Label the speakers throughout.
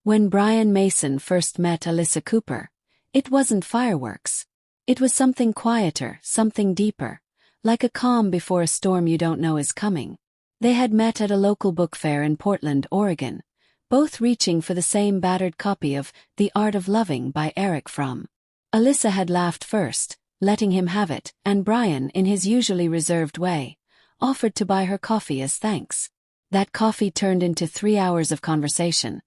Speaker 1: When Brian Mason first met Alyssa Cooper, it wasn't fireworks. It was something quieter, something deeper, like a calm before a storm you don't know is coming. They had met at a local book fair in Portland, Oregon, both reaching for the same battered copy of The Art of Loving by Erich Fromm. Alyssa had laughed first, letting him have it, and Brian, in his usually reserved way, offered to buy her coffee as thanks. That coffee turned into 3 hours of conversation,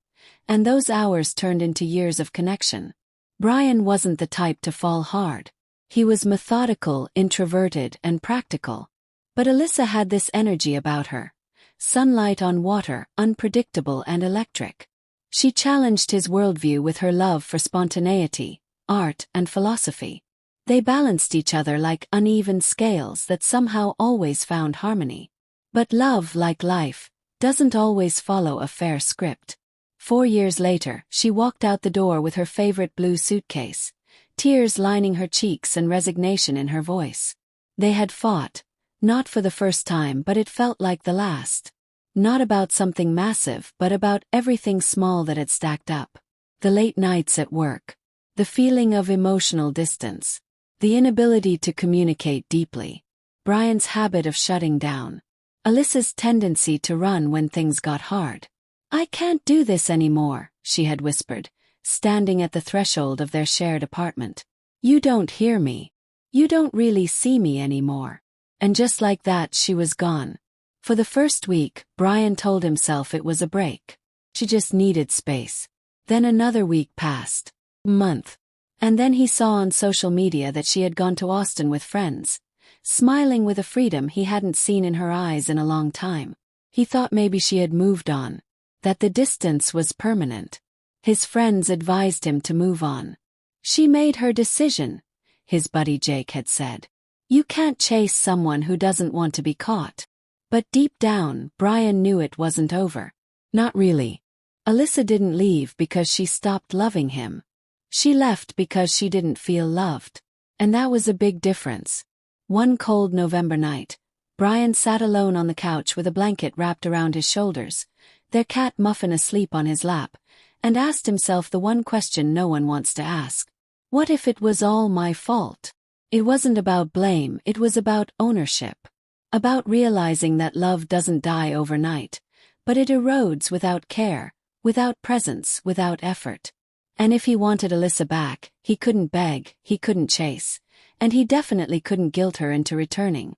Speaker 1: and those hours turned into years of connection. Brian wasn't the type to fall hard. He was methodical, introverted, and practical. But Alyssa had this energy about her. Sunlight on water, unpredictable and electric. She challenged his worldview with her love for spontaneity, art, and philosophy. They balanced each other like uneven scales that somehow always found harmony. But love, like life, doesn't always follow a fair script. 4 years later, she walked out the door with her favorite blue suitcase, tears lining her cheeks and resignation in her voice. They had fought, not for the first time, but it felt like the last. Not about something massive, but about everything small that had stacked up. The late nights at work. The feeling of emotional distance. The inability to communicate deeply. Brian's habit of shutting down. Alyssa's tendency to run when things got hard. "I can't do this anymore," she had whispered, standing at the threshold of their shared apartment. "You don't hear me. You don't really see me anymore." And just like that, she was gone. For the first week, Brian told himself it was a break. She just needed space. Then another week passed. Month. And then he saw on social media that she had gone to Austin with friends, smiling with a freedom he hadn't seen in her eyes in a long time. He thought maybe she had moved on, that the distance was permanent. His friends advised him to move on. "She made her decision," his buddy Jake had said. "You can't chase someone who doesn't want to be caught." But deep down, Brian knew it wasn't over. Not really. Alyssa didn't leave because she stopped loving him. She left because she didn't feel loved. And that was a big difference. One cold November night, Brian sat alone on the couch with a blanket wrapped around his shoulders, their cat Muffin asleep on his lap, and asked himself the one question no one wants to ask. What if it was all my fault? It wasn't about blame, it was about ownership. About realizing that love doesn't die overnight, but it erodes without care, without presence, without effort. And if he wanted Alyssa back, he couldn't beg, he couldn't chase, and he definitely couldn't guilt her into returning.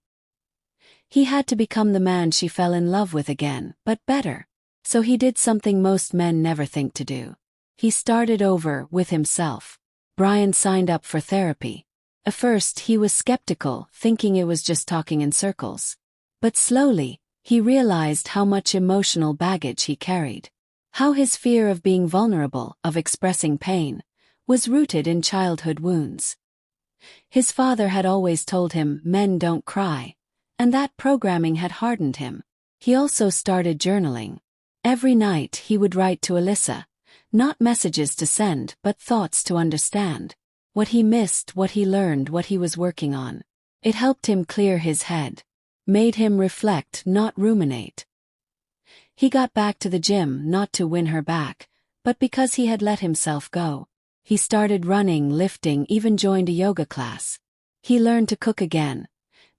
Speaker 1: He had to become the man she fell in love with again, but better. So he did something most men never think to do. He started over with himself. Brian signed up for therapy. At first, he was skeptical, thinking it was just talking in circles. But slowly, he realized how much emotional baggage he carried. How his fear of being vulnerable, of expressing pain, was rooted in childhood wounds. His father had always told him men don't cry, and that programming had hardened him. He also started journaling. Every night he would write to Alyssa, not messages to send, but thoughts to understand. What he missed, what he learned, what he was working on. It helped him clear his head. Made him reflect, not ruminate. He got back to the gym not to win her back, but because he had let himself go. He started running, lifting, even joined a yoga class. He learned to cook again.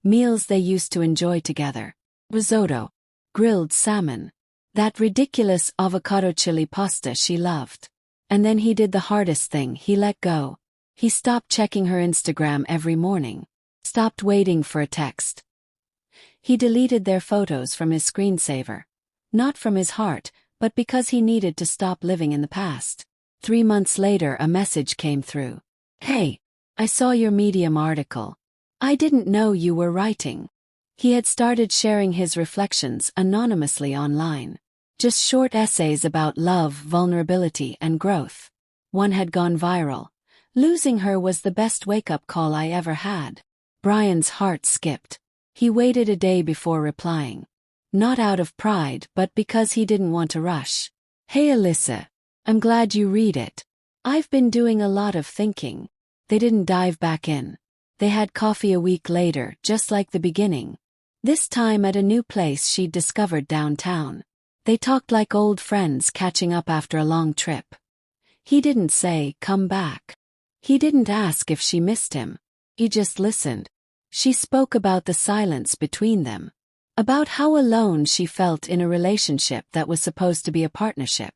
Speaker 1: Meals they used to enjoy together. Risotto. Grilled salmon. That ridiculous avocado chili pasta she loved. And then he did the hardest thing, he let go. He stopped checking her Instagram every morning. Stopped waiting for a text. He deleted their photos from his screensaver. Not from his heart, but because he needed to stop living in the past. 3 months later, a message came through. "Hey, I saw your Medium article. I didn't know you were writing." He had started sharing his reflections anonymously online. Just short essays about love, vulnerability, and growth. One had gone viral. "Losing her was the best wake-up call I ever had." Brian's heart skipped. He waited a day before replying. Not out of pride, but because he didn't want to rush. "Hey Alyssa, I'm glad you read it. I've been doing a lot of thinking." They didn't dive back in. They had coffee a week later, just like the beginning. This time at a new place she'd discovered downtown. They talked like old friends catching up after a long trip. He didn't say, "Come back." He didn't ask if she missed him. He just listened. She spoke about the silence between them. About how alone she felt in a relationship that was supposed to be a partnership.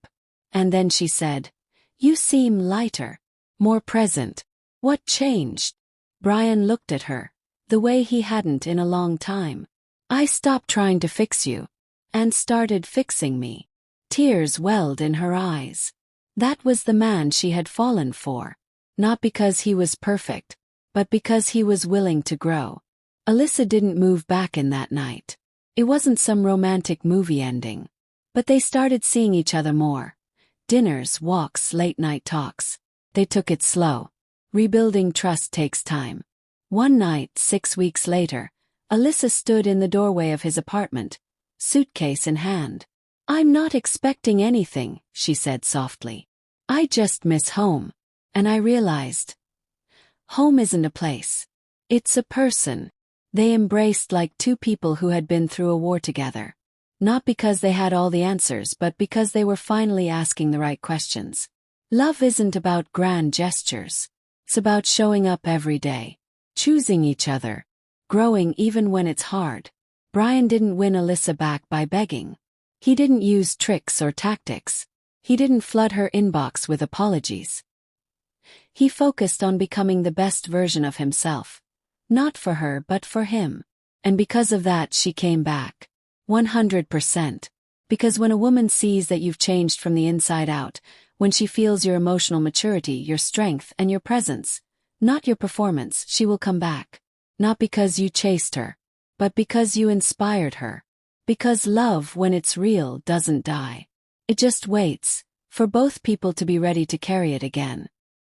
Speaker 1: And then she said, "You seem lighter. More present. What changed?" Brian looked at her, the way he hadn't in a long time. "I stopped trying to fix you. And started fixing me." Tears welled in her eyes. That was the man she had fallen for. Not because he was perfect, but because he was willing to grow. Alyssa didn't move back in that night. It wasn't some romantic movie ending. But they started seeing each other more. Dinners, walks, late-night talks. They took it slow. Rebuilding trust takes time. One night, 6 weeks later, Alyssa stood in the doorway of his apartment, suitcase in hand. "I'm not expecting anything," she said softly. "I just miss home." And I realized, home isn't a place. It's a person. They embraced like two people who had been through a war together. Not because they had all the answers, but because they were finally asking the right questions. Love isn't about grand gestures. It's about showing up every day, choosing each other, growing even when it's hard. Brian didn't win Alyssa back by begging. He didn't use tricks or tactics. He didn't flood her inbox with apologies. He focused on becoming the best version of himself. Not for her, but for him. And because of that, she came back. 100%. Because when a woman sees that you've changed from the inside out, when she feels your emotional maturity, your strength, and your presence, not your performance, she will come back. Not because you chased her, but because you inspired her. Because love, when it's real, doesn't die. It just waits for both people to be ready to carry it again.